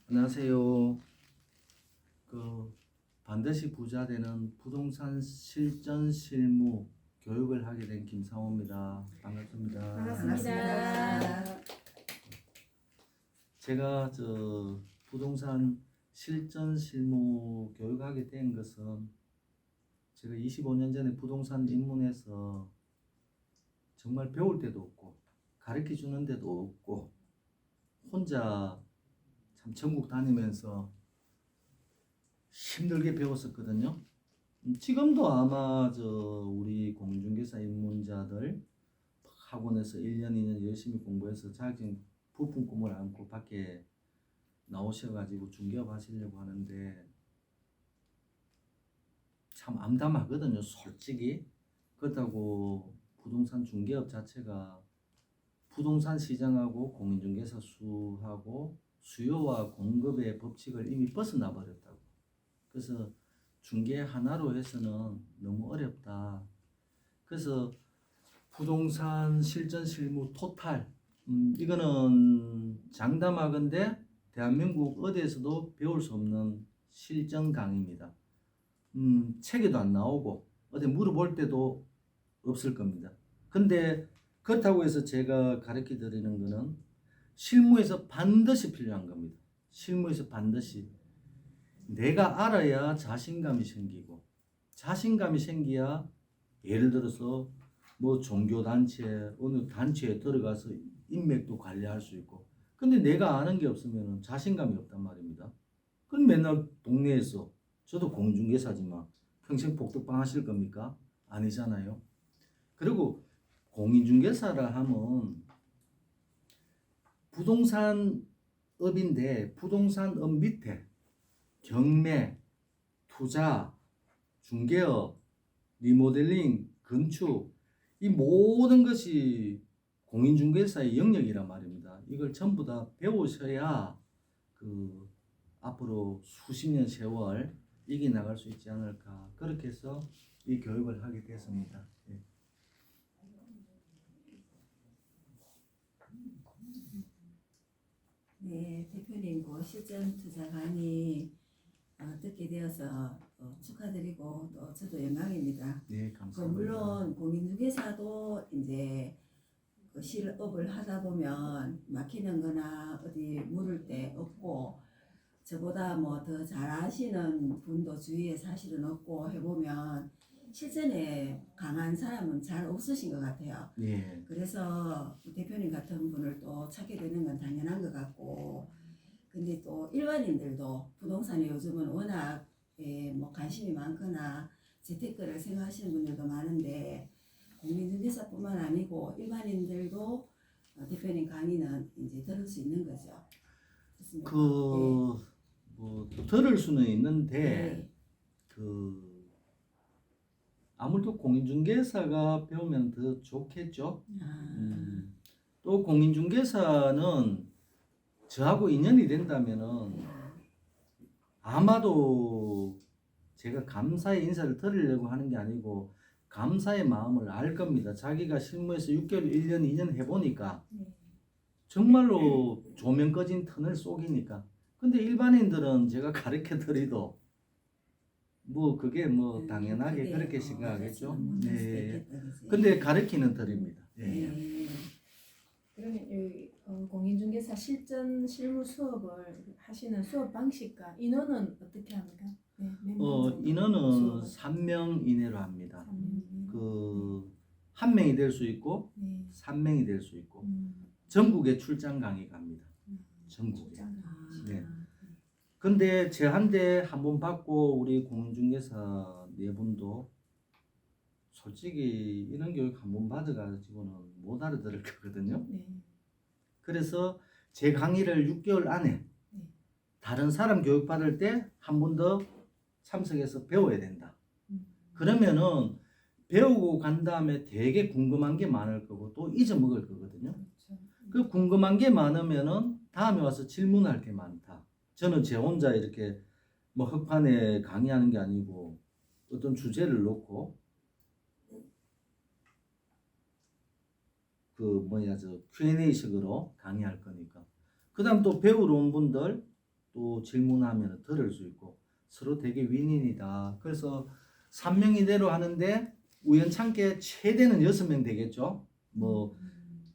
안녕하세요. 반드시 부자 되는 부동산 실전 실무 교육을 하게 된 김상호입니다. 반갑습니다. 반갑습니다. 제가 부동산 실전 실무 교육하게 된 것은 제가 25년 전에 부동산 입문해서 정말 배울 데도 없고 가르쳐 주는 데도 없고 혼자 참 전국 다니면서 힘들게 배웠었거든요. 지금도 아마 우리 공인중개사 입문자들 학원에서 1년, 2년 열심히 공부해서 자격증 부품 꿈을 안고 밖에 나오셔가지고 중개업 하시려고 하는데 참 암담하거든요, 솔직히. 그렇다고 부동산 중개업 자체가 부동산 시장하고 공인중개사 수하고 수요와 공급의 법칙을 이미 벗어나 버렸다고. 그래서 중개 하나로 해서는 너무 어렵다. 그래서 부동산 실전 실무 토탈 이거는 장담하건대 대한민국 어디에서도 배울 수 없는 실전 강의입니다. 책에도 안 나오고 어디 물어볼 때도 없을 겁니다. 근데 그렇다고 해서 제가 가르쳐 드리는 거는 실무에서 반드시 필요한 겁니다. 실무에서 반드시 내가 알아야 자신감이 생기고 자신감이 생겨야 예를 들어서 뭐 종교단체 어느 단체에 들어가서 인맥도 관리할 수 있고 근데 내가 아는 게 없으면 자신감이 없단 말입니다. 그럼 맨날 동네에서 저도 공중개사지만 평생 복덕방 하실 겁니까? 아니잖아요. 그리고 공인중개사라 하면 부동산업인데 부동산업 밑에 경매, 투자, 중개업, 리모델링, 건축 이 모든 것이 공인중개사의 영역이란 말입니다. 이걸 전부 다 배우셔야 앞으로 수십 년 세월 이겨나갈 수 있지 않을까 그렇게 해서 이 교육을 하게 됐습니다. 예. 네, 대표님 실전 투자 강의 듣게 되어서 축하드리고 또 저도 영광입니다. 네, 감사합니다. 물론 공인중개사도 이제 실업을 하다 보면 막히는 거나 어디 물을 데 없고 저보다 뭐 더 잘하시는 분도 주위에 사실은 없고 해보면 실전에 강한 사람은 잘 없으신 것 같아요. 예. 그래서 대표님 같은 분을 또 찾게 되는 건 당연한 것 같고, 근데 또 일반인들도 부동산에 요즘은 워낙 뭐 관심이 많거나 재테크를 생각하시는 분들도 많은데 공인중개사뿐만 아니고 일반인들도 대표님 강의는 이제 들을 수 있는 거죠. 그렇습니까? 뭐 들을 수는 있는데 네. 아무래도 공인중개사가 배우면 더 좋겠죠. 아, 또 공인중개사는 저하고 인연이 된다면은 아마도 제가 감사의 인사를 드리려고 하는 게 아니고 감사의 마음을 알 겁니다. 자기가 실무에서 6개월, 1년, 2년 해보니까 네. 정말로 조명 꺼진 터널 속이니까. 근데 일반인들은 제가 가르쳐 드리도 뭐 그게 뭐 당연하게 그렇게 생각하겠죠. 네. 근데 가르치는 드립니다. 예. 네. 그러면 이 공인중개사 실전 실무 수업을 하시는 수업 방식과 인원은 어떻게 합니까? 네, 인원은 수업을? 3명 이내로 합니다. 3명. 한 명이 될 수 있고 네. 3명이 될 수 있고 음. 전국에 출장 강의 갑니다. 전국에. 출장. 네. 근데 제한테 한 번 받고 우리 공인중개사 네 분도 솔직히 이런 교육 한 번 받아가지고는 못 알아들을 거거든요. 네. 그래서 제 강의를 6개월 안에 네. 다른 사람 교육 받을 때 한 번 더 참석해서 배워야 된다. 그러면은 배우고 간 다음에 되게 궁금한 게 많을 거고 또 잊어먹을 거거든요. 그렇죠. 그 궁금한 게 많으면은 다음에 와서 질문할 게 많다. 저는 제 혼자 이렇게 뭐 흑판에 강의하는 게 아니고 어떤 주제를 놓고 Q&A 식으로 강의할 거니까. 그 다음 또 배우러 온 분들 또 질문하면 들을 수 있고 서로 되게 윈윈이다. 그래서 3명 이대로 하는데 우연찮게 최대는 6명 되겠죠. 뭐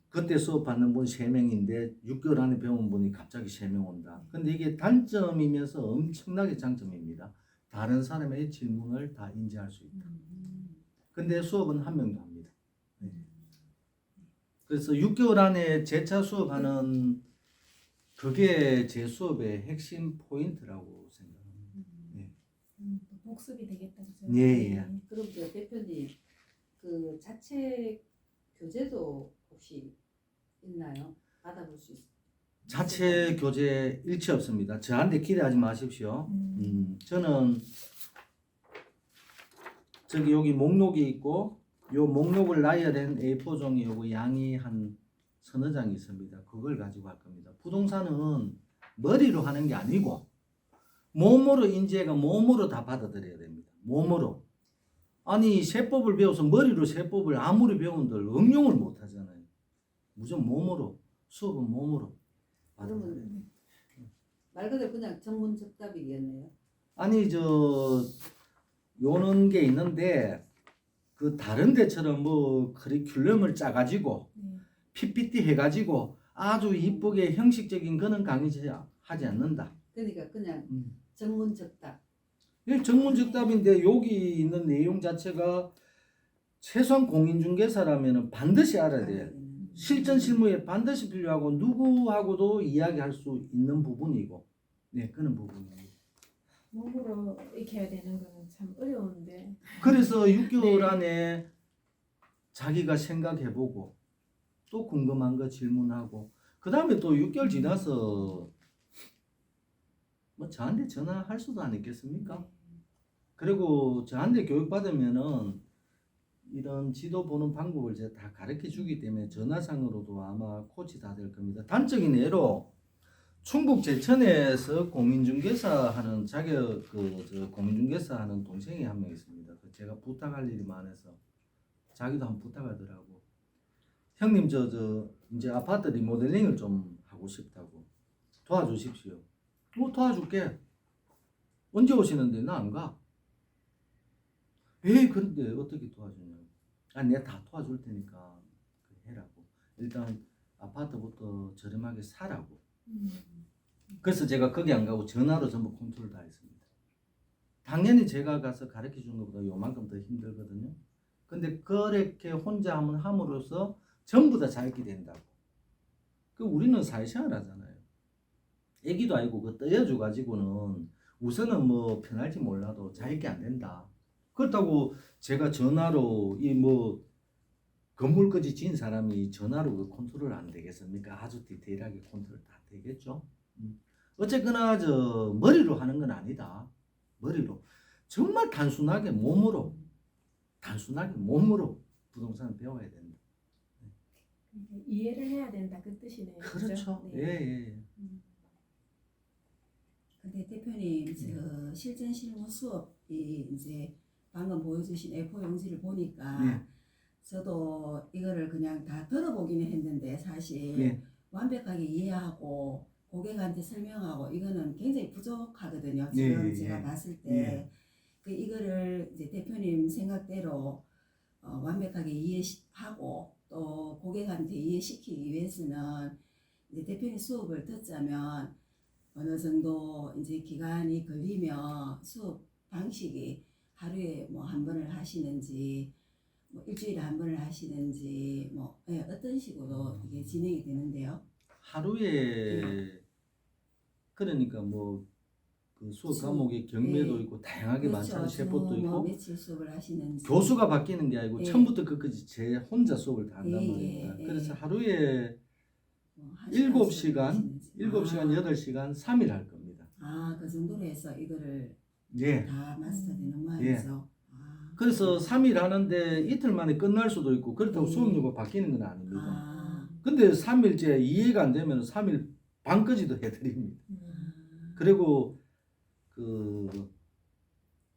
그때 수업 받는 분 3명인데 6개월 안에 배운 분이 갑자기 3명 온다. 근데 이게 단점이면서 엄청나게 장점입니다. 다른 사람의 질문을 다 인지할 수 있다. 근데 수업은 1명도 합니다. 네. 그래서 6개월 안에 재차 수업하는 그게 제 수업의 핵심 포인트라고 생각합니다. 네. 복습이 되겠다 그죠? 예, 예. 그럼 저 대표님 그 자체 교재도 혹시 있나요? 받아볼 수 있어요? 자체 교재 일치 없습니다. 저한테 기대하지 마십시오. 저는 저기 여기 목록이 있고 요 목록을 나열한 A4 종이 요거 양이 한 서너 장이 있습니다. 그걸 가지고 할 겁니다. 부동산은 머리로 하는 게 아니고 몸으로 인지해가 몸으로 다 받아들여야 됩니다. 몸으로. 아니 세법을 배워서 머리로 세법을 아무리 배운들 응용을 못 하잖아요. 무조건 몸으로. 수업은 몸으로 받아들여야 됩니다. 그러면 말 그대로 그냥 전문 적답이겠네요. 아니 요런 게 있는데 그 다른 데처럼 뭐 커리큘럼을 짜가지고 PPT 해가지고 아주 이쁘게 형식적인 거는 강의하지 않는다. 그러니까 그냥 전문 적답. 이 전문적답인데 여기 있는 내용 자체가 최소한 공인중개사라면 반드시 알아야 돼요. 실전 실무에 반드시 필요하고 누구하고도 이야기할 수 있는 부분이고, 네 그런 부분입니다. 몸으로 익혀야 되는 거는 참 어려운데. 그래서 6개월 안에 자기가 생각해보고 또 궁금한 거 질문하고 그 다음에 또 6개월 지나서 뭐 저한테 전화할 수도 안 있겠습니까? 그리고 저한테 교육받으면은 이런 지도 보는 방법을 제가 다 가르쳐 주기 때문에 전화상으로도 아마 코치 다 될 겁니다. 단적인 예로 충북 제천에서 공인중개사 하는 자격 저 공인중개사 하는 동생이 한 명 있습니다. 제가 부탁할 일이 많아서 자기도 한번 부탁하더라고. 형님 저 이제 아파트 리모델링을 좀 하고 싶다고 도와주십시오. 도와줄게. 언제 오시는데 나 안 가. 에이 그런데 어떻게 도와주냐고. 아 내가 다 도와줄 테니까 해라고. 일단 아파트부터 저렴하게 사라고. 그래서 제가 거기 안 가고 전화로 전부 컨트롤 다 했습니다. 당연히 제가 가서 가르쳐 준 것보다 요만큼 더 힘들거든요. 근데 그렇게 혼자 함으로써 전부 다 자유게 된다고. 그 우리는 사회생활 하잖아요. 애기도 아니고 그 떠여줘 가지고는 우선은 뭐 편할지 몰라도 자유게 안 된다. 그렇다고 제가 전화로 이 뭐 건물까지 지은 사람이 전화로 그 컨트롤 안 되겠습니까? 아주 디테일하게 컨트롤 다 되겠죠. 어쨌거나 저 머리로 하는 건 아니다. 머리로 정말 단순하게 몸으로 부동산을 배워야 된다. 이해를 해야 된다 그 뜻이네요. 그렇죠. 네. 예. 근데 대표님 저 실전 실무 수업이 이제 방금 보여주신 A4 용지를 보니까 네. 저도 이거를 그냥 다 들어보기는 했는데 사실 네. 완벽하게 이해하고 고객한테 설명하고 이거는 굉장히 부족하거든요. 네, 지금 제가 예. 봤을 때 예. 그 이거를 이제 대표님 생각대로 완벽하게 이해하고 또 고객한테 이해시키기 위해서는 이제 대표님 수업을 듣자면 어느 정도 이제 기간이 걸리면 수업 방식이 하루에 뭐 한 번을 하시는지 뭐 일주일에 한 번을 하시는지 뭐 어떤 식으로 이게 진행이 되는데요? 하루에 그러니까 뭐 그 수업 과목의 경매도 네. 있고 다양하게 많잖아요. 세법도 뭐 있고 며칠 수업을 하시는지 교수가 바뀌는 게 아니고 네. 처음부터 끝까지 제 혼자 수업을 다 한단 예, 말입니다. 예, 그래서 예. 하루에 뭐 한 7시간, 시간씩 하시는지. 7시간, 8시간 3일 할 겁니다. 그 정도로 해서 이거를 예. 다 마스터되는 모양이죠. 그래서 3일 하는데 이틀 만에 끝날 수도 있고 그렇다고 네. 수업료가 바뀌는 건 아닙니다. 아, 근데 3일째 이해가 안 되면 3일 반까지도 해드립니다. 그리고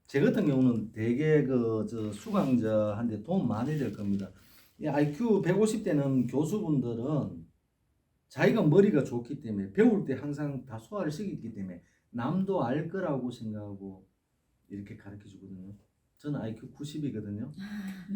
제 같은 경우는 되게 저 수강자한테 도움 많이 될 겁니다. 이 IQ 150대는 교수분들은 자기가 머리가 좋기 때문에 배울 때 항상 다 소화를 시키기 때문에 남도 알 거라고 생각하고 이렇게 가르쳐 주거든요. 저는 IQ 90이거든요.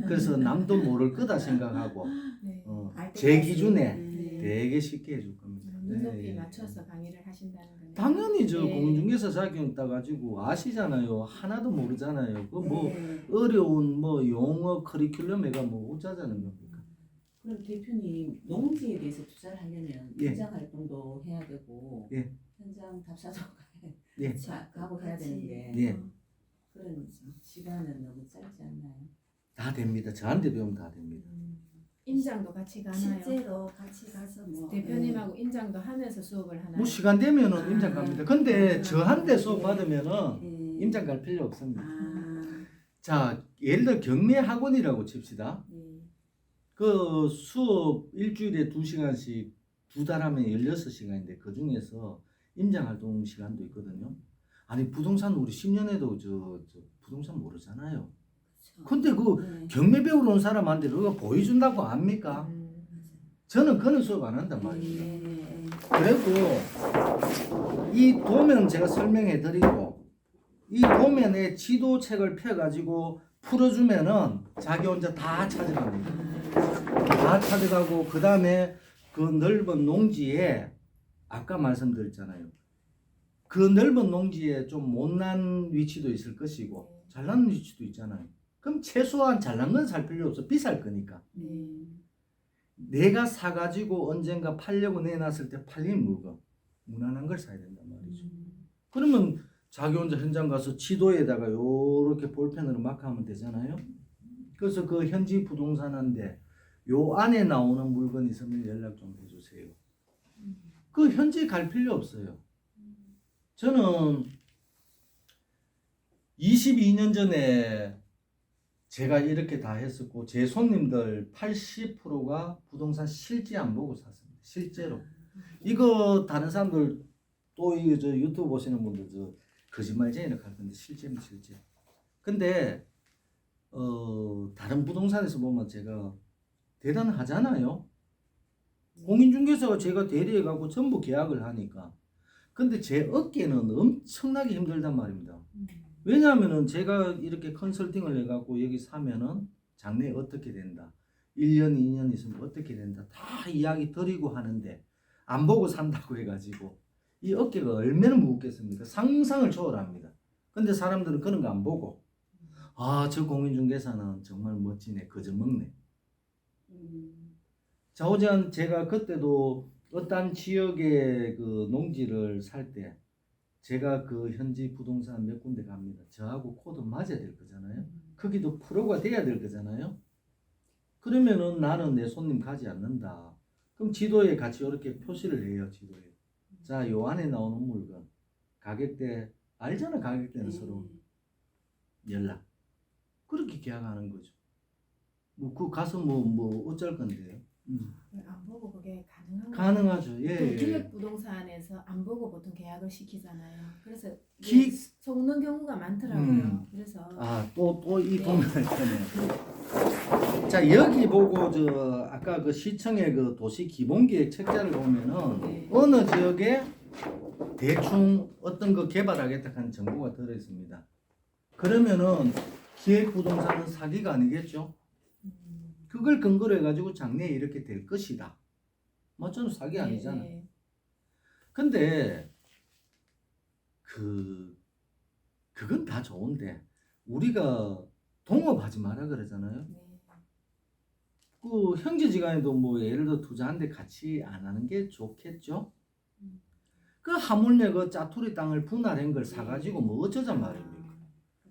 그래서 남도 모를 거다 생각하고 네. 알 제 때까지. 기준에 네. 되게 쉽게 해줄 겁니다. 눈높이 네. 맞춰서 강의를 하신다는 거네요. 당연히 저 네. 공중개사 자격증 따가지고 아시잖아요. 하나도 모르잖아요. 그 뭐 네. 어려운 뭐 용어 커리큘럼에가 뭐 어쩌자는 겁니까? 그럼 대표님 농지에 대해서 투자를 하려면 예. 현장 활동도 해야 되고 예. 현장 답사도 예. 가고 해야 되는데 예. 그런 시간은 너무 짧지 않나요? 다 됩니다. 저한테 배우면 다 됩니다. 임장도 같이 가나요? 실제로 같이 가서 뭐 대표님하고 임장도 하면서 수업을 하나요? 뭐 시간 되면은 아. 임장 갑니다. 근데 아. 저한테 수업 네. 받으면은 네. 임장 갈 필요 없습니다. 아, 자, 예를 들어 경매 학원이라고 칩시다. 네. 그 수업 일주일에 2시간씩 2달 하면 16시간인데 그 중에서 임장 활동 시간도 있거든요. 아니 부동산 우리 10년에도 저 부동산 모르잖아요. 그렇죠. 근데 그 네. 경매 배우러 온 사람한테 그거 보여준다고 압니까? 저는 그런 수업 안 한단 말이에요. 네. 그리고 이 도면 제가 설명해 드리고 이 도면에 지도책을 펴가지고 풀어주면은 자기 혼자 다 찾아갑니다. 다 찾아가고 그 다음에 그 넓은 농지에 아까 말씀드렸잖아요. 그 넓은 농지에 좀 못난 위치도 있을 것이고 잘난 위치도 있잖아요. 그럼 최소한 잘난 건 살 필요 없어. 비쌀 거니까. 네. 내가 사가지고 언젠가 팔려고 내놨을 때 팔린 물건 무난한 걸 사야 된단 말이죠. 그러면 자기 혼자 현장 가서 지도에다가 요렇게 볼펜으로 막 하면 되잖아요. 그래서 그 현지 부동산인데 요 안에 나오는 물건 있으면 연락 좀 해주세요. 그 현지 갈 필요 없어요. 저는 22년 전에 제가 이렇게 다 했었고 제 손님들 80%가 부동산 실제 안 보고 샀습니다. 실제로. 이거 다른 사람들 또 이거 저 유튜브 보시는 분들 저 거짓말쟁이라고 할 건데 실제는 실제. 근데 다른 부동산에서 보면 제가 대단하잖아요. 공인중개사가 제가 대리해 갖고 전부 계약을 하니까. 근데 제 어깨는 엄청나게 힘들단 말입니다. 왜냐하면은 제가 이렇게 컨설팅을 해갖고 여기 사면은 장래 어떻게 된다. 1년, 2년 있으면 어떻게 된다. 다 이야기 드리고 하는데 안 보고 산다고 해가지고 이 어깨가 얼마나 무겁겠습니까? 상상을 초월합니다. 근데 사람들은 그런 거 안 보고 아, 저 공인중개사는 정말 멋지네. 거저먹네. 자오전 제가 그때도 어떤 지역의 그 농지를 살 때 제가 그 현지 부동산 몇 군데 갑니다. 저하고 코드 맞아야 될 거잖아요. 거기도 프로가 돼야 될 거잖아요. 그러면은 나는 내 손님 가지 않는다. 그럼 지도에 같이 이렇게 표시를 해요. 지도에. 자, 요 안에 나오는 물건 가격대 알잖아. 가격대는 서로 연락. 그렇게 계약하는 거죠. 뭐 그 가서 뭐 어쩔 건데요. 안 보고 그게 가능한가요? 가능하죠. 예. 그 예. 기획부동산에서 안 보고 보통 계약을 시키잖아요. 그래서 기- 이게 속는 경우가 많더라고요. 그래서 또 이 네. 동네 때문에. 자, 여기 보고 저 아까 그 시청의 그 도시 기본계획 책자를 보면은 네. 어느 지역에 대충 어떤 거 개발하겠다 하는 정보가 들어 있습니다. 그러면은 기획부동산은 사기가 아니겠죠? 그걸 근거로 해가지고 장래에 이렇게 될 것이다. 뭐 저는 사기 아니잖아. 네. 근데 그건 다 좋은데 우리가 동업하지 마라 그러잖아요. 네. 그 형제지간에도 뭐 예를 들어 투자하는데 같이 안 하는 게 좋겠죠. 그 하물며 그 짜투리 땅을 분할한 걸 사가지고 뭐 어쩌잔 말입니까?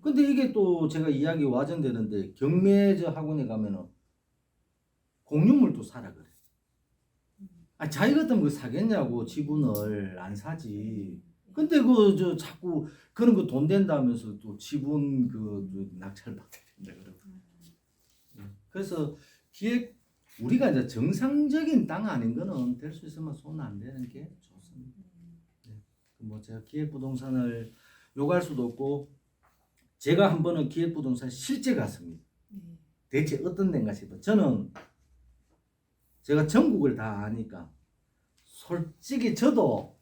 근데 이게 또 제가 이야기 와전되는데 경매저 학원에 가면은 공유물도 사라 그래. 아, 자기 같으면 그 사겠냐고 지분을 안 사지. 근데 그 저 자꾸 그런 거 돈 된다면서 또 지분 그 낙찰 받아야 된다 그러고. 그래서 기획 우리가 이제 정상적인 땅 아닌 거는 될 수 있으면 손 안 대는 게 좋습니다. 네. 뭐 제가 기획부동산을 욕할 수도 없고 제가 한 번은 기획부동산 실제 갔습니다. 네. 대체 어떤 데인가 싶어. 저는 제가 전국을 다 아니까 솔직히 저도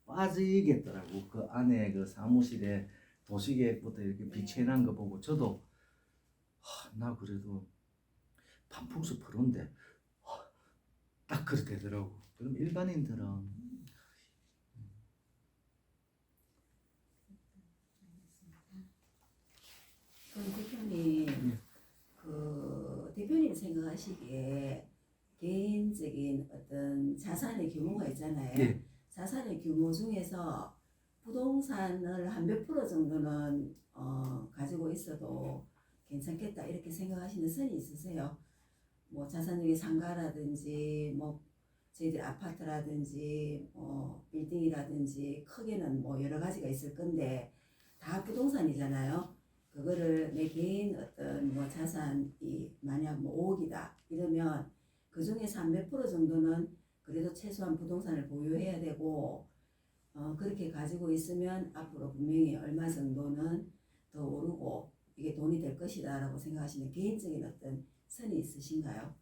빠지겠더라고. 그 안에 그 사무실에 도시계획부터 이렇게 비치해놓은 거 보고 저도 나 그래도 반풍수 프로인데 딱 그렇게 되더라고. 그럼 일반인들은 그럼 대표님, 예. 그 대표님 생각하시기에 개인적인 어떤 자산의 규모가 있잖아요. 예. 자산의 규모 중에서 부동산을 한 몇 프로 정도는 가지고 있어도 괜찮겠다 이렇게 생각하시는 선이 있으세요? 뭐 자산 중에 상가라든지 뭐 저희들 아파트라든지 빌딩이라든지 크게는 뭐 여러 가지가 있을 건데 다 부동산이잖아요. 그거를 내 개인 어떤 뭐 자산이 만약 뭐 5억이다 이러면 그 중에서 한 몇 프로 정도는 그래도 최소한 부동산을 보유해야 되고 그렇게 가지고 있으면 앞으로 분명히 얼마 정도는 더 오르고 이게 돈이 될 것이다라고 생각하시는 개인적인 어떤 선이 있으신가요?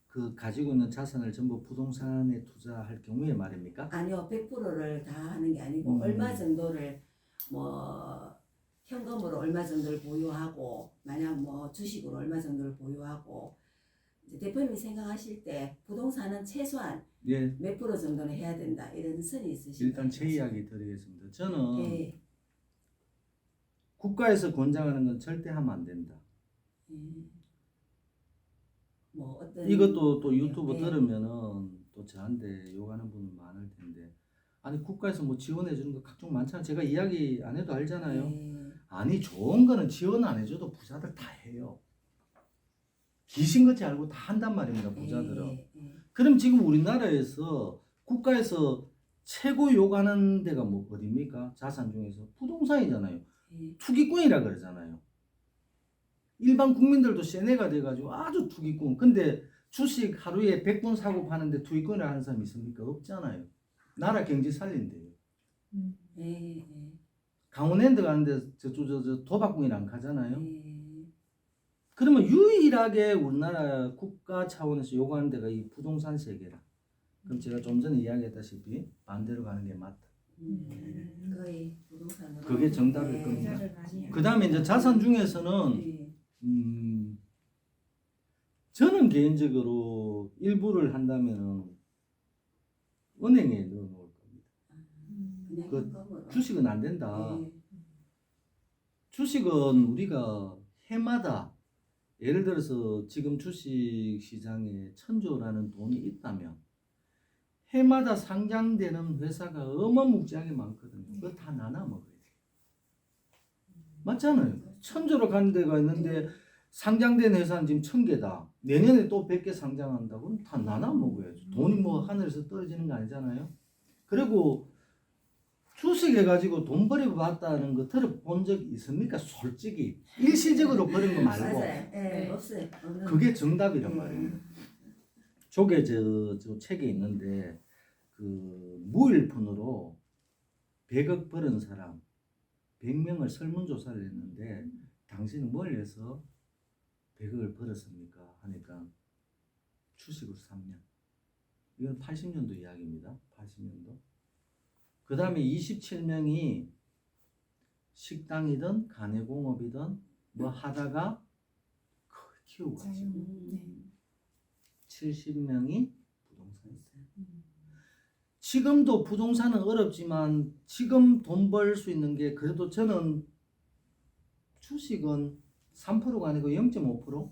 그 가지고 있는 자산을 전부 부동산에 투자할 경우에 말입니까? 아니요, 100%를 다 하는 게 아니고 얼마 정도를 뭐 현금으로 얼마 정도를 보유하고 만약 뭐 주식으로 얼마 정도를 보유하고 이제 대표님이 생각하실 때 부동산은 최소한 예. 몇 프로 정도는 해야 된다 이런 선이 있으신가요? 일단 제 이야기 드리겠습니다. 저는 예, 국가에서 권장하는 건 절대 하면 안 된다. 예. 뭐 어떤 이것도 또 유튜브 예. 들으면은 또 저한테 욕하는 분은 많을 텐데 아니 국가에서 뭐 지원해 주는 거 각종 많잖아요. 제가 이야기 안 해도 알잖아요. 예. 아니 좋은 거는 지원 안 해줘도 부자들 다 해요. 귀신같이 알고 다 한단 말입니다. 부자들은. 예, 예. 그럼 지금 우리나라에서 국가에서 최고 요구하는 데가 뭐 어딥니까? 자산 중에서 부동산이잖아요. 예. 투기꾼이라 그러잖아요. 일반 국민들도 세뇌가 돼가지고 아주 투기꾼. 근데 주식 하루에 100분 사고 파는데 투기꾼이라 하는 사람이 있습니까? 없잖아요. 나라 경제 살린대요. 예, 예. 강원랜드 가는데 저 도박꾼이랑 안 가잖아요. 예. 그러면 유일하게 우리나라 국가 차원에서 요구하는 데가 이 부동산 세계라. 그럼 제가 좀 전에 이야기했다시피 반대로 가는 게 맞다. 거의 부동산으로. 그게 정답일 예. 겁니다. 투자를 많이 그 다음에 이제 자산 중에서는 예. 저는 개인적으로 일부를 한다면은 은행에 넣어놓을 겁니다. 그냥 그 현금으로. 주식은 안 된다. 예. 주식은 우리가 해마다 예를 들어서 지금 주식 시장에 1,000조라는 돈이 있다면 해마다 상장되는 회사가 어마무지하게 많거든요. 그거 다 나눠 먹어야 돼요. 맞잖아요. 1,000조로 가는 데가 있는데 상장된 회사는 지금 1,000개다. 내년에 또 100개 상장한다고 그럼 다 나눠 먹어야죠. 돈이 뭐 하늘에서 떨어지는 거 아니잖아요. 그리고 주식 해가지고 돈 벌이고 봤다는 거 들어본 적 있습니까? 솔직히 일시적으로 버린 거 말고 맞아요. 예. 네. 없어요. 없는 그게 정답이란 예. 말이에요. 저게 저 책에 있는데 그 무일푼으로 100억 벌은 사람 100명을 설문조사를 했는데 당신은 뭘 해서 100억을 벌었습니까? 하니까 주식으로 3년. 이건 80년도 이야기입니다. 80년도. 그 다음에 27명이 식당이든 가내공업이든 뭐 하다가 키우고 자유. 가시고 네. 70명이 부동산 있어요. 지금도 부동산은 어렵지만 지금 돈 벌 수 있는 게 그래도 저는 주식은 3%가 아니고 0.5%?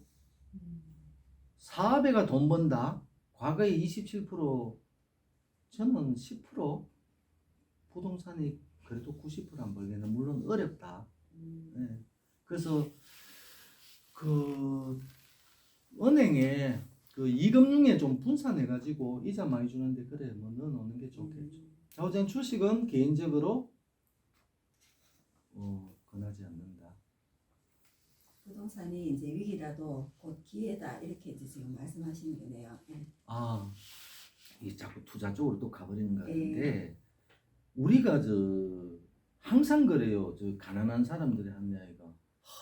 사업에가 돈 번다. 과거에 27%, 저는 10%. 부동산이 그래도 90%안 벌겠네. 물론 어렵다. 네. 그래서 그 은행에 그 이금융에 좀 분산해 가지고 이자 많이 주는데 그래 뭐 넣어놓는 게 좋겠죠. 자, 어쨌든 주식은 개인적으로 권하지 않는다. 부동산이 이제 위기라도 곧 기회다 이렇게 이제 지금 말씀하시는 거네요. 예. 아, 이 자꾸 투자 쪽으로 또 가버리는 거 같은데 우리가 항상 그래요. 가난한 사람들이 하는 이야기가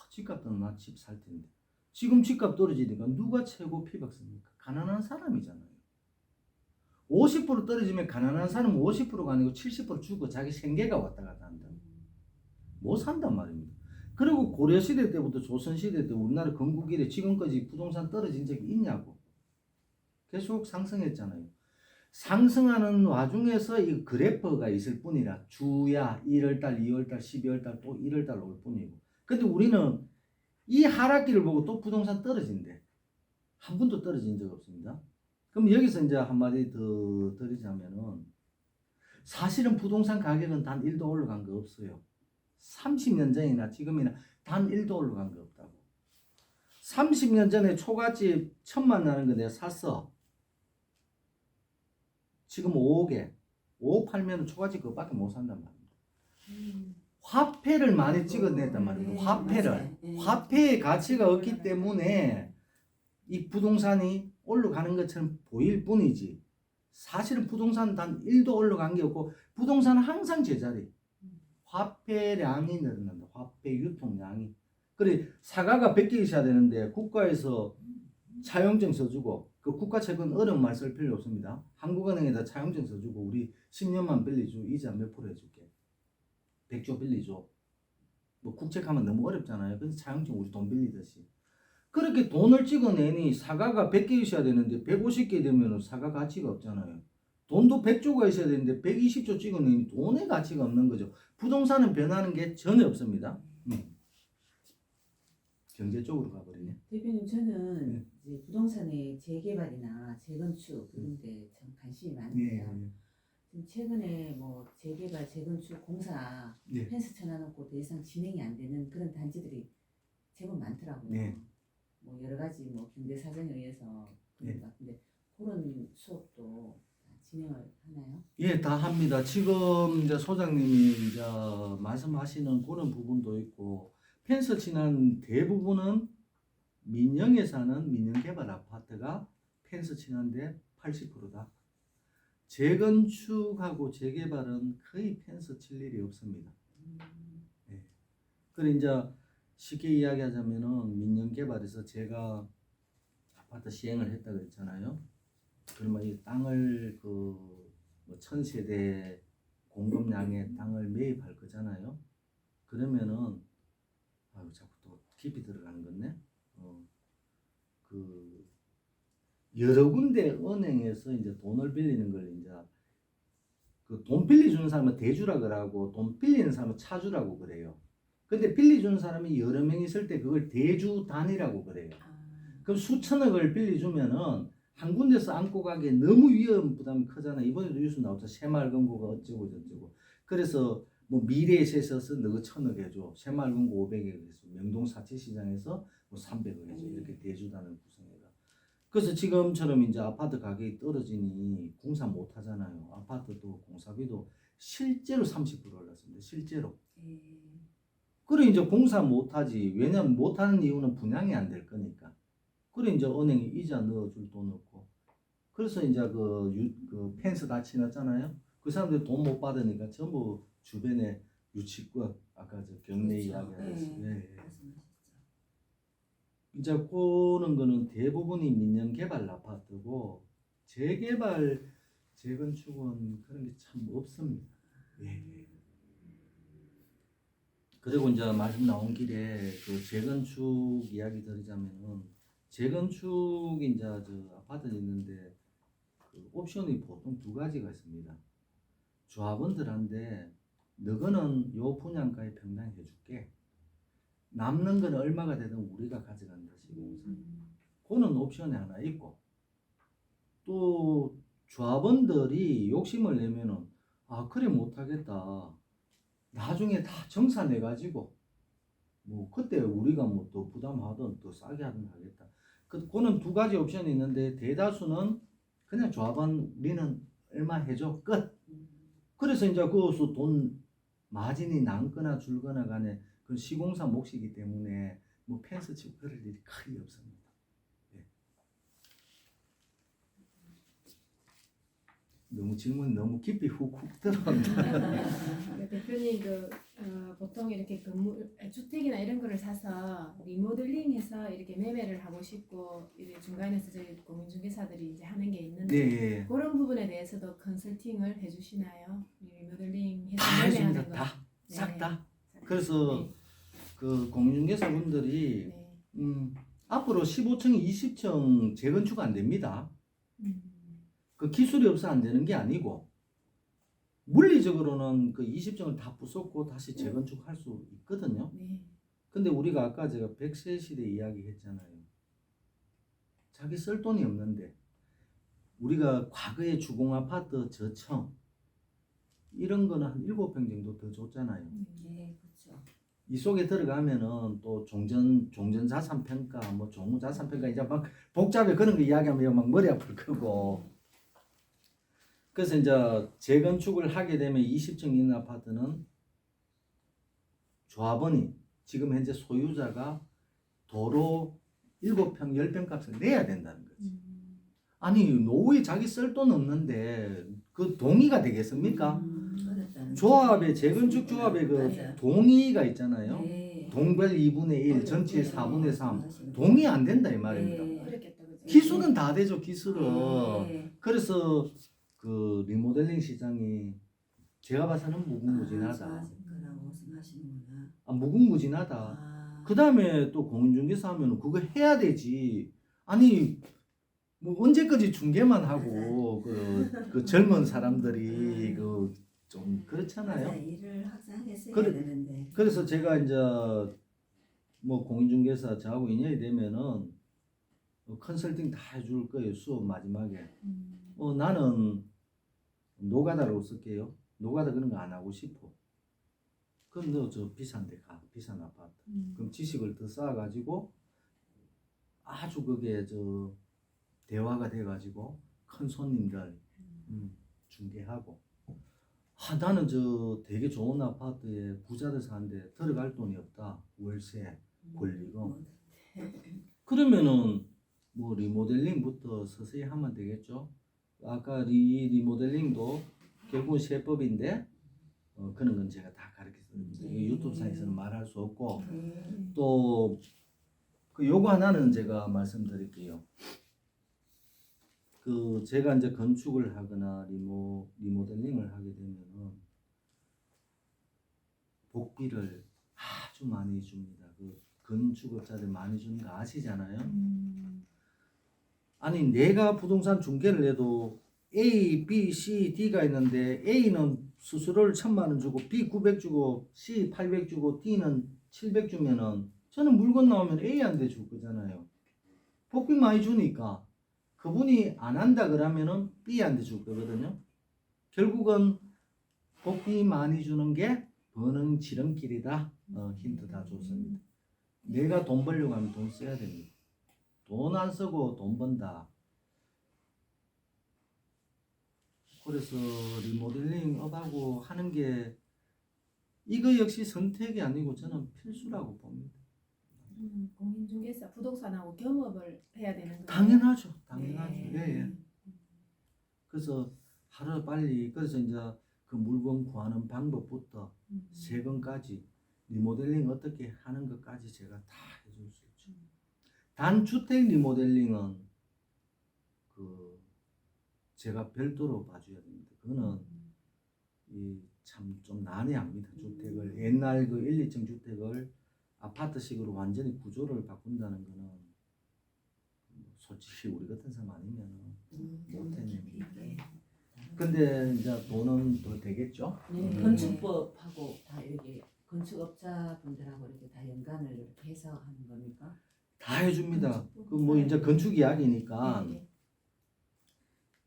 집값 떨어지면 나 집 살 텐데 지금 집값 떨어지니까 누가 최고 피박습니까? 가난한 사람이잖아요. 50% 떨어지면 가난한 사람은 50%가 아니고 70% 죽고 자기 생계가 왔다 갔다 한다. 못 산단 말입니다. 그리고 고려시대 때부터 조선시대 때 우리나라 건국 이래 지금까지 부동산 떨어진 적이 있냐고. 계속 상승했잖아요. 상승하는 와중에서 이 그래프가 있을 뿐이라 주야 1월달, 2월달, 12월달 또 1월달 올 뿐이고. 근데 우리는 이 하락기를 보고 또 부동산 떨어진대. 한 번도 떨어진 적 없습니다. 그럼 여기서 이제 한마디 더 드리자면은 사실은 부동산 가격은 단 1도 올라간 거 없어요. 30년 전이나 지금이나 단 1도 올라간 거 없다고. 30년 전에 초가집 1,000만 나는 거 내가 샀어. 지금 5억에 5억 팔면 초가집 그거밖에 못 산단 말이야. 화폐를 많이 찍어냈단 말이에요. 화폐를. 맞아요. 네. 화폐의 가치가 없기 때문에 이 부동산이 올라가는 것처럼 보일 뿐이지 사실은 부동산 단 1도 올라간 게 없고 부동산은 항상 제자리. 화폐량이 늘어난다. 화폐 유통량이. 그래 사과가 100개 있어야 되는데 국가에서 차용증 써주고 그 국가채권 어려운 말 쓸 필요 없습니다. 한국은행에다 차용증 써주고 우리 10년만 빌려줘. 이자 몇 프로 해줄게. 100조 빌려줘. 뭐 국채하면 너무 어렵잖아요. 그래서 차용증 우리 돈 빌리듯이. 그렇게 돈을 찍어내니 사과가 100개 있어야 되는데 150개 되면 사과 가치가 없잖아요. 돈도 100조가 있어야 되는데 120조 찍어내니 돈의 가치가 없는 거죠. 부동산은 변하는 게 전혀 없습니다. 경제 쪽으로 가버리네. 대표님 저는 이제 부동산의 재개발이나 재건축 그런 데 참 관심이 많은데요. 지금 최근에 뭐 재개발, 재건축 공사 네. 펜스 쳐놔놓고 더 이상 진행이 안 되는 그런 단지들이 제법 많더라고요. 네. 뭐 여러 가지 뭐 경제 사정에 의해서 그런 것 같은데 그런 수업도 진행을 하나요? 예, 다 합니다. 지금 이제 소장님이 이제 말씀하시는 그런 부분도 있고 펜스 친한 대부분은 민영에 사는 민영개발 아파트가 펜스 친한데 80%다. 재건축하고 재개발은 거의 펜스 칠 일이 없습니다. 예. 그리고 이제 쉽게 이야기하자면은 민영개발에서 제가 아파트 시행을 했다 그랬잖아요. 그러면 이 땅을 그 뭐 1,000세대 공급량의 땅을 매입할 거잖아요. 그러면은 아유 자꾸 또 깊이 들어가는 건데 그 여러 군데 은행에서 이제 돈을 빌리는 걸 이제 그 돈 빌려주는 사람은 대주라 그러고 돈 빌리는 사람은 차주라고 그래요. 근데 빌려주는 사람이 여러 명 있을 때 그걸 대주 단위라고 그래요. 그럼 수천억을 빌려주면은 한 군데서 안고 가기에 너무 위험 부담이 크잖아. 이번에도 뉴스 나왔죠. 새마을금고가 어쩌고 저쩌고. 그래서 뭐 미래에서 너가 1,000억 해줘. 새마을금고 500억 해줘. 명동 사치시장에서 뭐 300억 해줘. 이렇게 대주단을 구성해가. 그래서 지금처럼 이제 아파트 가격이 떨어지니 공사 못 하잖아요. 아파트도 공사비도 실제로 30% 올랐습니다. 실제로. 그래 이제 공사 못 하지. 왜냐면 못 하는 이유는 분양이 안 될 거니까. 그래 이제 은행이 이자 넣어줄 돈 없고. 그래서 이제 그 펜스 다 치놨잖아요. 그 사람들 돈 못 받으니까 전부 주변에 유치권 아까 저 경매 그렇죠. 이야기하셨어요. 네. 예. 이제 그런 거는 대부분이 민영개발 아파트고 재개발 재건축은 그런 게 참 없습니다. 예. 그리고 이제 말씀 나온 길에 그 재건축 이야기 드리자면은 재건축이 이제 저 아파트 있는데 그 옵션이 보통 두 가지가 있습니다. 조합원들한테 너거는 요 분양가에 평당 해줄게. 남는 건 얼마가 되든 우리가 가져간다 시공사. 그는 옵션이 하나 있고 또 조합원들이 욕심을 내면은 아 그래 못하겠다. 나중에 다 정산해 가지고 뭐 그때 우리가 뭐 또 부담하든 또 싸게 하든 하겠다. 그거는 두 가지 옵션이 있는데 대다수는 그냥 조합원 우리는 얼마 해줘 끝. 그래서 이제 그것도 돈 마진이 남거나 줄거나 간에 그 시공사 몫이기 때문에 뭐 펜스 치고 그럴 일이 거의 없습니다. 네. 너무 질문 너무 깊이 훅훅 들어간다. 대표님 그 보통 이렇게 건물 주택이나 이런 거를 사서 리모델링해서 이렇게 매매를 하고 싶고 이제 중간에서 저희 공인중개사들이 이제 하는 게 있는데 네. 그런 부분에 대해서도 컨설팅을 해주시나요? 리모델링해서 다 매매하는 해줍니다. 거. 다. 싹 네. 다. 그래서 그 공인중개사분들이 네. 앞으로 15층, 20층 재건축 안 됩니다. 음. 그 기술이 없어 안 되는 게 아니고 물리적으로는 그 20층을 다 부쉈고 다시 재건축할 수 있거든요. 네. 근데 우리가 아까 제가 100세 시대 이야기 했잖아요. 자기 쓸 돈이 없는데 우리가 과거에 주공 아파트 저층 이런 거는 한 7평 정도 더 줬잖아요. 네, 그렇죠. 이 속에 들어가면은 또 종전 자산 평가, 뭐 종무 자산 평가 이제 막 복잡해 그런 거 이야기하면 막 머리 아플 거고. 그래서 이제 재건축을 하게 되면 20층 있는 아파트는 조합원이 지금 현재 소유자가 도로 7평, 10평 값을 내야 된다는 거지. 아니 노후에 자기 쓸 돈 없는데 그 동의가 되겠습니까? 어렵다는 조합의 거지. 재건축 조합의 그 맞아요. 동의가 있잖아요. 네. 동별 2분의 1, 전체 4분의 3 동의 안 된다 이 말입니다. 네. 어렵겠다 그죠? 기술은 다 되죠 기술은. 네. 그래서 그 리모델링 시장이 제가 봐서는 무궁무진하다. 좋아질 거라고 말씀하시는구나. 무궁무진하다. 아. 그 다음에 또 공인중개사 하면 그거 해야 되지. 아니 뭐 언제까지 중개만 하고 그 젊은 사람들이 그 좀 그렇잖아요. 맞아, 일을 확장했어야 그래- 되는데. 그래서 제가 이제 뭐 공인중개사 저하고 인연이 되면은 컨설팅 다 해줄 거예요. 수업 마지막에. 나는 노가다로 쓸게요. 노가다 그런 거 안 하고 싶어. 그럼 너 저 비싼 데 가. 비싼 아파트. 그럼 지식을 더 쌓아가지고 아주 그게 저 대화가 돼가지고 큰 손님들 중개하고 나는 저 되게 좋은 아파트에 부자들 사는데 들어갈 돈이 없다. 월세, 권리금. 그러면은 뭐 리모델링부터 서서히 하면 되겠죠. 아까 리모델링도 결국은 세법인데 그런 건 제가 다 가르쳤습니다. 유튜브상에서는 말할 수 없고 네. 또 그 요거 하나는 제가 말씀드릴게요. 그 제가 이제 건축을 하거나 리모델링을 하게 되면은 복비를 아주 많이 줍니다. 그 건축업자들 많이 주는 거 아시잖아요. 아니 내가 부동산 중개를 해도 A, B, C, D가 있는데 A는 수수료를 1,000만 원 주고 B 900 주고 C 800 주고 D는 700 주면은 저는 물건 나오면 A한테 줄 거잖아요. 복비 많이 주니까 그분이 안 한다 그러면은 B한테 줄 거거든요. 결국은 복비 많이 주는 게 버는 지름길이다. 힌트 다 줬습니다. 내가 돈 벌려고 하면 돈 써야 됩니다. 돈 안 쓰고 돈 번다. 그래서 리모델링 업하고 하는 게 이거 역시 선택이 아니고 저는 필수라고 봅니다. 공인중개사 부동산하고 겸업을 해야 되는 거예요? 당연하죠. 당연하죠. 네. 예, 예. 그래서 하루 빨리 그래서 이제 그 물건 구하는 방법부터 세금까지 리모델링 어떻게 하는 것까지 제가 다 해줄 수 있죠. 단주택 리모델링은 그 제가 별도로 봐줘야 됩니다. 그거는 이 참 좀 난해합니다. 주택을 옛날 그 1, 2층 주택을 아파트식으로 완전히 구조를 바꾼다는 거는 솔직히 우리 같은 사람 아니면 못 해냅니다. 근데 이제 돈은 더 되겠죠. 네. 건축법하고 다 이렇게 건축업자분들하고 이렇게 다 연관을 이렇게 해서 하는 겁니까? 다 해줍니다. 그 뭐 이제 건축 이야기니까 네.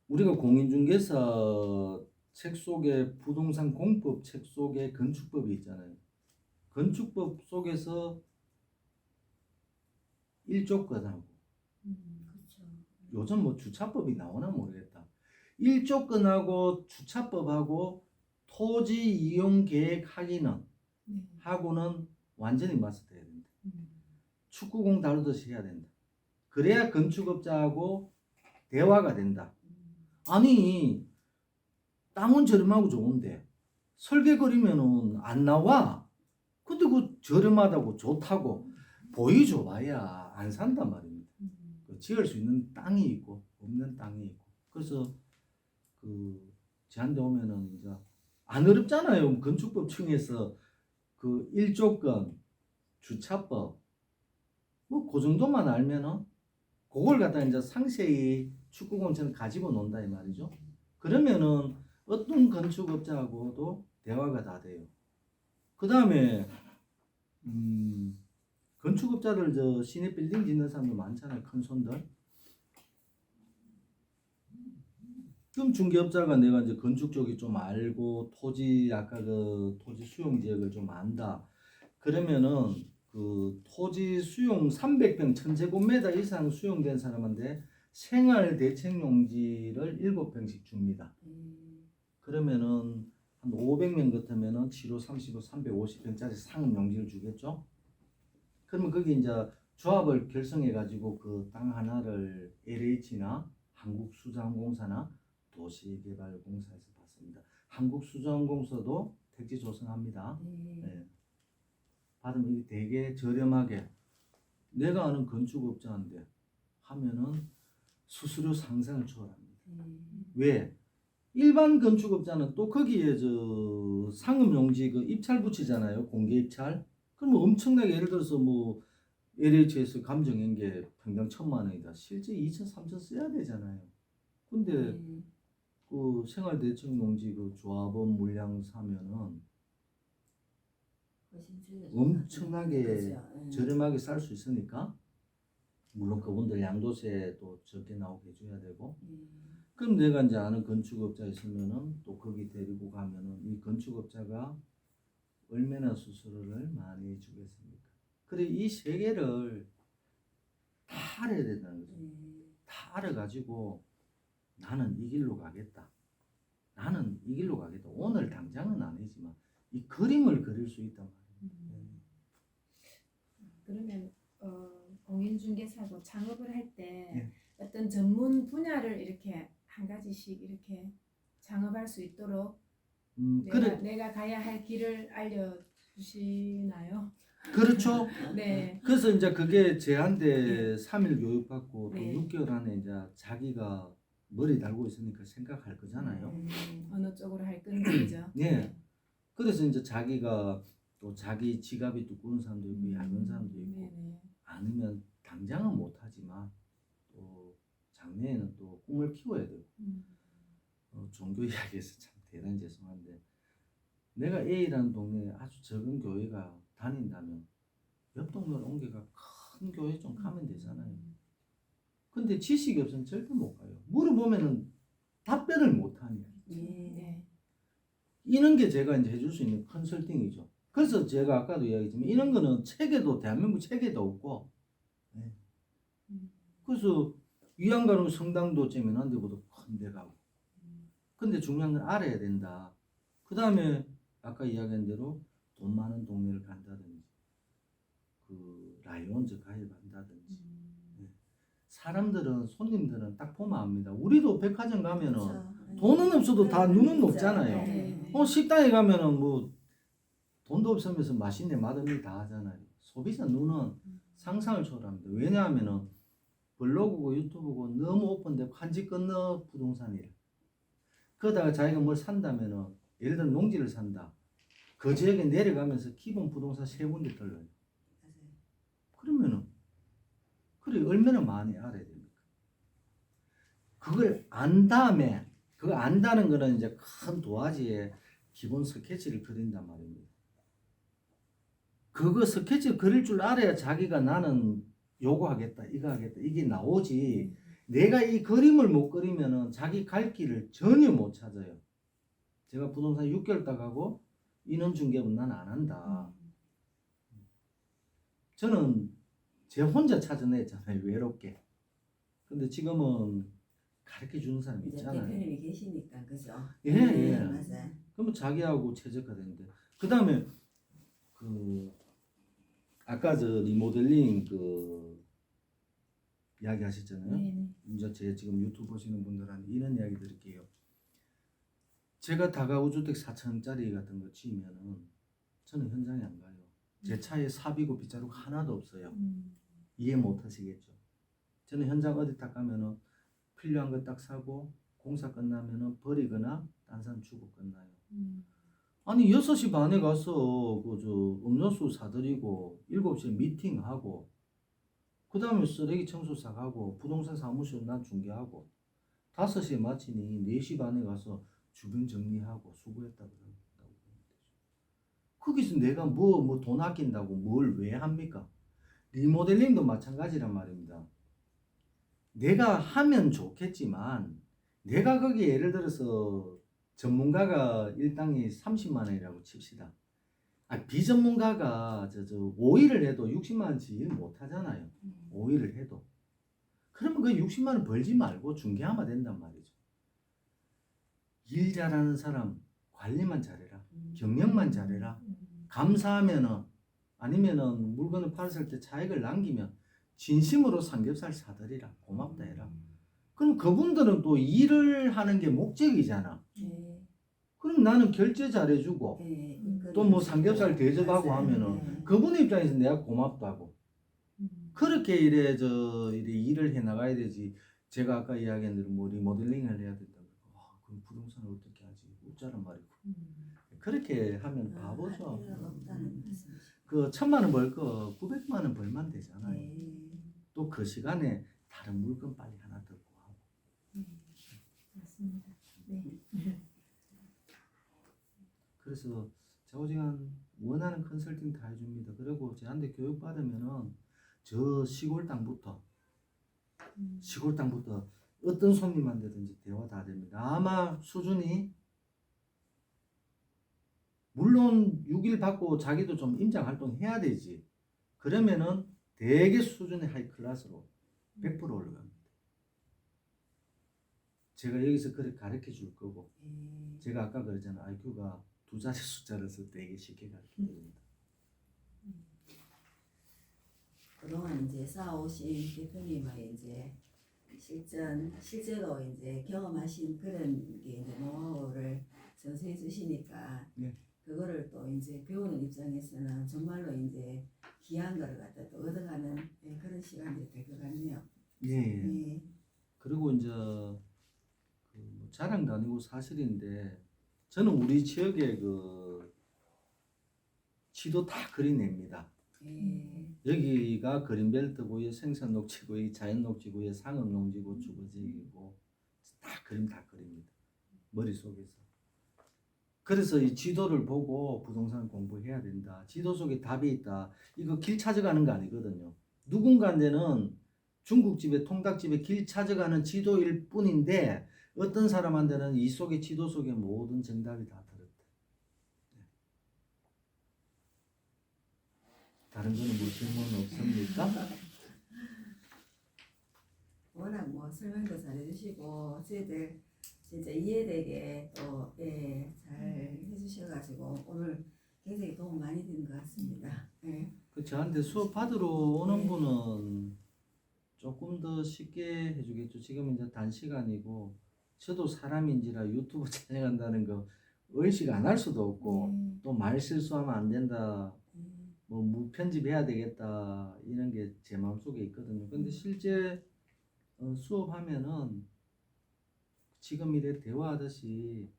우리가 공인중개사 책 속에 부동산 공법 책 속에 건축법이 있잖아요. 건축법 속에서 1조건하고 그렇죠. 요즘 뭐 주차법이 나오나 모르겠다. 1조건하고 주차법하고 토지 이용 계획 하기는 네. 하고는 완전히 맞서야 된다. 축구공 다루듯이 해야 된다. 그래야 건축업자하고 대화가 된다. 아니 땅은 저렴하고 좋은데 설계 그리면은 안 나와. 그리고 저렴하다고 좋다고 보여줘봐야 안 산단 말입니다. 그 지을 수 있는 땅이 있고 없는 땅이 있고. 그래서 그 제한테 오면은 이제 안 어렵잖아요. 건축법 층에서 그 일조권, 주차법 뭐 그 정도만 알면은 그걸 갖다 이제 상세히 축구공처럼 가지고 논다 이 말이죠. 그러면은 어떤 건축업자하고도 대화가 다 돼요. 그 다음에 건축업자들 저 시내 빌딩 짓는 사람들 많잖아요. 큰 손들. 그럼 중개업자가 내가 이제 건축 쪽이 좀 알고 토지 아까 그 토지 수용 지역을 좀 안다. 그러면은 그 토지 수용 300평 1000제곱미터 이상 수용된 사람한테 생활 대책 용지를 7평씩 줍니다. 그러면은 한 500명 같으면은 7호 35 350평짜리 상업 용지를 주겠죠. 그러면 거기 이제 조합을 결성해 가지고 그 땅 하나를 LH나 한국수자원공사나 도시개발공사에서 받습니다. 한국수자원공사도 택지 조성합니다. 네. 받으면 이게 되게 저렴하게 내가 아는 건축업자인데 하면은 수수료 상상을 초월합니다. 왜? 일반 건축업자는 또 거기에 저 상업용지 그 입찰 붙이잖아요. 공개 입찰. 그러면 엄청나게 예를 들어서 뭐 LH에서 감정한 게 평당 1000만 원이다. 실제 2천 3천 써야 되잖아요. 근데 그 생활대책용지 그 조합원 물량 사면은 엄청나게 그렇죠. 저렴하게 살 수 있으니까 물론 그분들 양도세도 적게 나오게 해줘야 되고 그럼 내가 이제 아는 건축업자 있으면은 또 거기 데리고 가면은 이 건축업자가 얼마나 수수료를 많이 주겠습니까? 그래 이 세 개를 다 알아야 된다는 거죠. 다 알아가지고 나는 이 길로 가겠다. 나는 이 길로 가겠다. 오늘 당장은 아니지만 이 그림을 그릴 수 있단 말이에요. 그러면 공인중개사도 창업을 할 때 네. 어떤 전문 분야를 이렇게 한 가지씩 이렇게 창업할 수 있도록 그래, 내가 가야 할 길을 알려주시나요? 그렇죠. 네. 그래서 이제 그게 제한테 3일 교육받고 또 네. 6개월 안에 이제 자기가 머리 달고 있으니까 생각할 거잖아요. 어느 쪽으로 할 건지죠. 네. 그래서 이제 자기가 또 자기 지갑이 두꺼운 사람도 있고 얇은 사람도 있고 네네. 아니면 당장은 못하지만 또 장래에는 또 꿈을 키워야 되고 종교 이야기에서 참 대단히 죄송한데 내가 A라는 동네에 아주 적은 교회가 다닌다면 옆 동네로 옮겨가 큰 교회 좀 가면 되잖아요. 근데 지식이 없으면 절대 못 가요. 물어보면은 답변을 못 하니까. 네. 이런 게 제가 이제 해줄 수 있는 컨설팅이죠. 그래서 제가 아까도 이야기했지만 이런 거는 책에도 대한민국 책에도 없고 네. 그래서 위안 가는 성당도 째면 한 데보다 큰 데 가고 근데 중요한 건 알아야 된다. 그 다음에 아까 이야기한 대로 돈 많은 동네를 간다든지 그 라이온즈 가입 한다든지 네. 사람들은 손님들은 딱 보면 압니다. 우리도 백화점 가면은 그렇죠. 돈은 없어도 다 눈은 그렇죠. 높잖아요. 네. 식당에 가면은 뭐 돈도 없으면서 맛있네 맛없네 다 하잖아요. 소비자 눈은 상상을 초월합니다. 왜냐하면은 블로그고 유튜브고 너무 오픈되고 한지 건너 부동산이라. 그러다가 자기가 뭘 산다면은 예를 들어 농지를 산다. 그 지역에 내려가면서 기본 부동산 3군데 들러요. 그러면은 그래 얼마나 많이 알아야 됩니까? 그걸 안 다음에 그거 안다는 거는 이제 큰 도화지에 기본 스케치를 그린단 말입니다. 그거 스케치 그릴 줄 알아야 자기가 나는 요거 하겠다 이거 하겠다 이게 나오지 내가 이 그림을 못 그리면은 자기 갈 길을 전혀 못 찾아요. 제가 부동산 6개월 따가고 인원중개업은 난 안 한다. 저는 제 혼자 찾아냈잖아요. 외롭게. 근데 지금은 가르쳐 주는 사람이 이제 있잖아요. 대표님이 계시니까 그죠? 예, 네, 예. 맞아요. 그러면 자기하고 최적화되는데 그 다음에 그 아까 저 리모델링 그 이야기 하셨잖아요. 네네. 이제 제 지금 유튜브 보시는 분들한테 이런 이야기 드릴게요. 제가 다가구 주택 4천짜리 같은 거 지으면은 저는 현장에 안 가요. 제 차에 삽이고 빗자루가 하나도 없어요. 음. 이해 못 하시겠죠? 저는 현장 어디 딱 가면은 필요한 거 딱 사고 공사 끝나면은 버리거나 딴 사람 주고 끝나요. 음. 아니 6시 반에 가서 음료수 사드리고 7시에 미팅하고 그 다음에 쓰레기 청소 사가고 부동산 사무실 난 중개하고 5시에 마치니 4시 반에 가서 주변 정리하고 수고했다고 그런다고 보면 되죠. 거기서 내가 뭐 돈 아낀다고 뭘 왜 합니까? 리모델링도 마찬가지란 말입니다. 내가 하면 좋겠지만 내가 거기 예를 들어서 전문가가 일당이 30만 원이라고 칩시다. 비전문가가 5일을 해도 60만 원치 일 못 하잖아요. 5일을 해도. 그러면 그 60만 원 벌지 말고 중개하면 된단 말이죠. 일 잘하는 사람 관리만 잘해라. 경영만 잘해라. 감사하면은 아니면은 물건을 팔았을 때 차익을 남기면 진심으로 삼겹살 사드리라. 고맙다 해라. 그럼 그분들은 또 일을 하는 게 목적이잖아. 네. 그럼 나는 결제 잘해주고 네. 또 뭐 삼겹살 대접하고 맞아요. 하면은 네. 그분의 입장에서 내가 고맙다고 음. 그렇게 이래 일을 해 나가야 되지. 제가 아까 이야기한 대로 뭐 리모델링을 해야 된다고. 그럼 부동산을 어떻게 하지? 어쩌란 말이고. 그렇게 하면 바보죠. 필요가 없다는 말씀이시죠. 그 1,000만 원 벌 거 900만 원 벌면 되잖아요. 네. 또 그 시간에 다른 물건 빨리 하나 더 구하고. 맞습니다. 네. 그래서 좌우지간 원하는 컨설팅 다 해줍니다. 그리고 저한테 교육 받으면은 저 시골 땅부터 어떤 손님한테든지 대화 다 됩니다. 아마 수준이 물론 6일 받고 자기도 좀 임장 활동 해야 되지. 그러면은 되게 수준의 하이 클래스로 100% 올라갑니다. 제가 여기서 그렇게 가르쳐 줄 거고 네. 제가 아까 그랬잖아요. IQ가 2자리 숫자를 쓸 때 되게 쉽게 가르쳐 드립니다. 그동안 이제 쌓아오신 대표님의 이제 실제로 이제 경험하신 그런 게 이제 노하우를 전수해 주시니까 네. 그거를 또 이제 배우는 입장에서는 정말로 이제 귀한 거를 갖다 또 얻어가는 그런 시간이 될 것 같네요. 예. 네. 그리고 이제 그뭐 자랑도 아니고 사실인데 저는 우리 지역의 그 지도 다 그려냅니다. 네. 여기가 그린벨트고요, 생산녹지고요, 자연녹지고요, 상업농지고, 주거지이고 다 그립니다. 머릿속에서. 그래서 이 지도를 보고 부동산 공부해야 된다. 지도 속에 답이 있다. 이거 길 찾아가는 거 아니거든요. 누군가한테는 중국집에 통닭집에 길 찾아가는 지도일 뿐인데 어떤 사람한테는 이 속에 지도 속에 모든 정답이 다 들었다. 네. 다른 거는 뭐 질문 없습니까? 워낙 뭐 설명도 잘해주시고 저희들 진짜 이해되게 또 잘 해주셔가지고 오늘 굉장히 도움 많이 되는 것 같습니다. 네. 그 저한테 수업 받으러 오는 분은 조금 더 쉽게 해주겠죠. 지금 이제 단시간이고 저도 사람인지라 유튜브 촬영한다는 거 의식 안 할 수도 없고 또 말 실수하면 안 된다. 뭐 무편집해야 되겠다 이런 게 제 마음속에 있거든요. 근데 실제 수업하면은 지금 이래 대화하듯이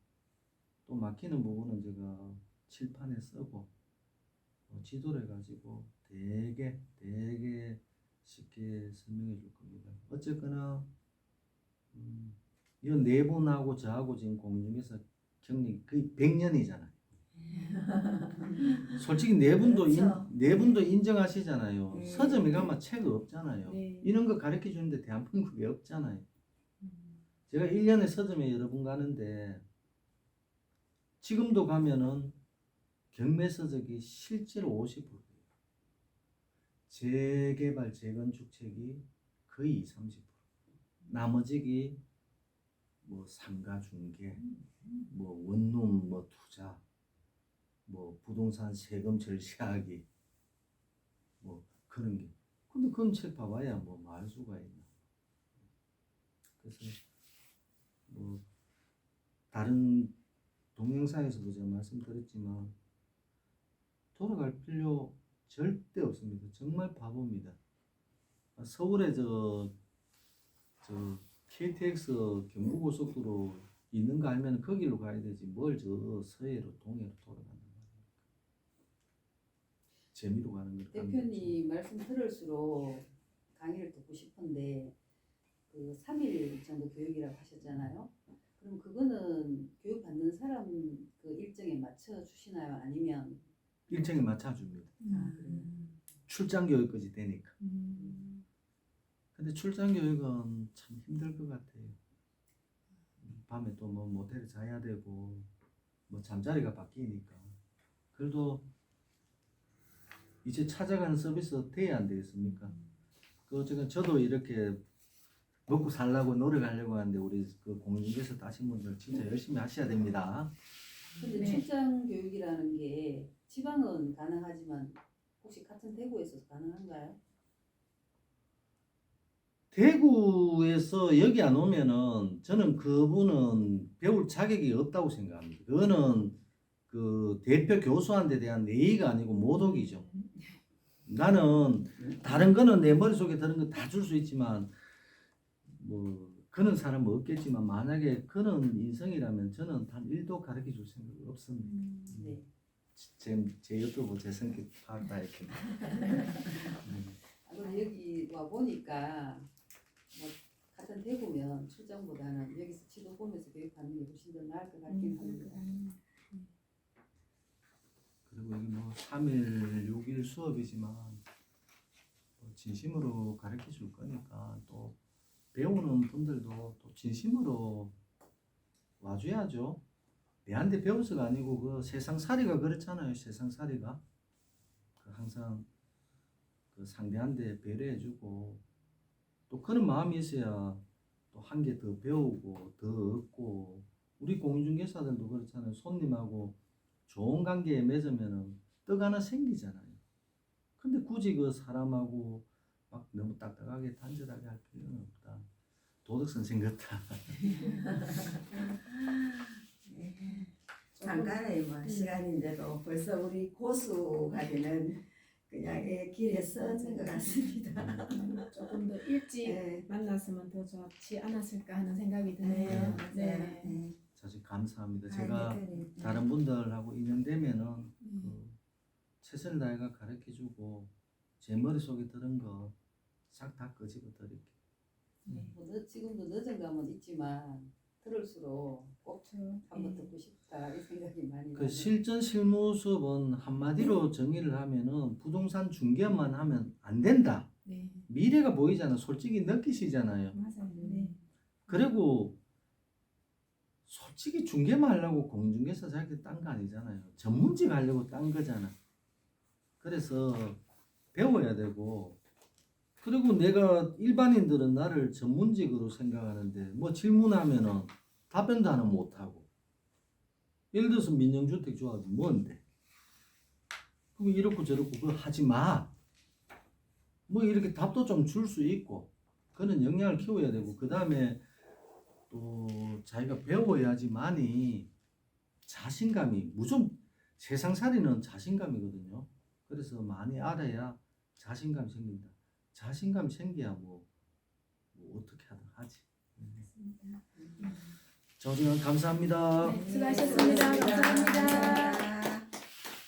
또 막히는 부분은 제가 칠판에 쓰고 지도를 해가지고 되게 쉽게 설명해 줄 겁니다. 어쨌거나 이 네 분하고 저하고 지금 공중에서 경력이 거의 100년이잖아요. 솔직히 네 분도 그렇죠. 네 분도 인정하시잖아요. 네. 서점에 가면 책 없잖아요. 네. 이런 거 가르쳐 주는데 대한민국에 없잖아요. 제가 1년에 서점에 여러 분 가는데 지금도 가면은 경매 서적이 실제로 50%예요. 재개발, 재건축 책이 거의 20, 30%. 나머지기 뭐 상가 중개, 뭐 원룸 뭐 투자, 뭐 부동산 세금 절세하기, 뭐 그런 게. 근데 그런 책 봐봐야 뭐 말 수가 있나. 그래서 뭐 다른 동영상에서도 제가 말씀드렸지만 돌아갈 필요 절대 없습니다. 정말 바보입니다. 서울에 저 KTX 경부고속도로 있는 거 알면 거기로 가야 되지 뭘 저 서해로 동해로 돌아가는 거야. 재미로 가는 거. 대표님 말씀 들을수록 강의를 듣고 싶은데 그 3일 정도 교육이라고 하셨잖아요. 그럼 그거는 교육 받는 사람 그 일정에 맞춰 주시나요? 아니면 일정에 맞춰줍니다. 음. 출장 교육까지 되니까. 음. 근데 출장 교육은 참 힘들 것 같아요. 밤에 또 뭐 모텔에 자야 되고 뭐 잠자리가 바뀌니까. 그래도 이제 찾아가는 서비스 돼야 안 되겠습니까? 그 어쨌든 저도 이렇게 먹고 살려고 노력하려고 하는데 우리 그 공인중개사 하신 분들 진짜 열심히 하셔야 됩니다. 근데 네. 출장 교육이라는 게 지방은 가능하지만 혹시 같은 대구에서 가능한가요? 대구에서 여기 안 오면은 저는 그분은 배울 자격이 없다고 생각합니다. 그거는 그 대표 교수한테 대한 예의가 아니고 모독이죠. 나는 다른 거는 내 머릿속에 드는 거 다 줄 수 있지만 뭐 그런 사람은 없겠지만 만약에 그런 인성이라면 저는 단 1도 가르쳐 줄 생각이 없습니다. 네. 제 유튜브 제 성격 파악다 이렇게. 아, 그럼 여기 와 보니까 뭐 같은 대구면 출장보다는 여기서 지도 보면서 교육하는 게 훨씬 더 나을 것 같긴 합니다. 그리고 여기 뭐 3일 6일 수업이지만 뭐 진심으로 가르쳐 줄 거니까 또 배우는 분들도 또 진심으로 와줘야죠. 내한테 배워서가 아니고 그 세상살이가 그렇잖아요. 세상살이가 그 항상 그 상대한테 배려해주고 또 그런 마음이 있어야 또 한 개 더 배우고 더 얻고 우리 공인중개사들도 그렇잖아요. 손님하고 좋은 관계에 맺으면은 떡 하나 생기잖아요. 근데 굳이 그 사람하고 막 너무 딱딱하게 단절하게 할 필요는 없다. 도덕 선생 같다. 잠깐의 뭐 시간인데도 벌써 우리 고수가 되는 그냥 길에 서진 것 같습니다. 조금 더 일찍 네. 만났으면 더 좋지 않았을까 하는 생각이 드네요. 네. 네. 사실 감사합니다. 아, 제가 대표님. 다른 분들하고 인연되면은 음. 그 최선을 다해가 가르쳐주고 제 머릿속에 들은 거 싹 다 끄집어 드릴게요. 뭐 지금도 늦은 감은 있지만 들을수록 꼭 그렇죠. 한번 네. 듣고 싶다 이 생각이 많이 그 나요. 실전 실무 수업은 한마디로 정의를 하면은 부동산 중개만 하면 안 된다. 네. 미래가 보이잖아. 솔직히 느끼시잖아요. 맞아요. 네. 그리고 솔직히 중개만 하려고 공인중개사 자격증 딴 거 아니잖아요. 전문직 하려고 딴 거잖아. 그래서 배워야 되고 그리고 내가 일반인들은 나를 전문직으로 생각하는데 뭐 질문하면은 답변도 하나 못하고 예를 들어서 민영주택 조합이 뭔데? 그럼 이렇고 저렇고 그거 하지 마. 뭐 이렇게 답도 좀 줄 수 있고 그런 역량을 키워야 되고 그 다음에 또 자기가 배워야지만이 자신감이 무조건 세상살이는 자신감이거든요. 그래서 많이 알아야 자신감 생긴다. 자신감 생겨야 뭐 어떻게 하든 하지. 정중현 감사합니다. 네, 수고하셨습니다. 감사합니다. 감사합니다.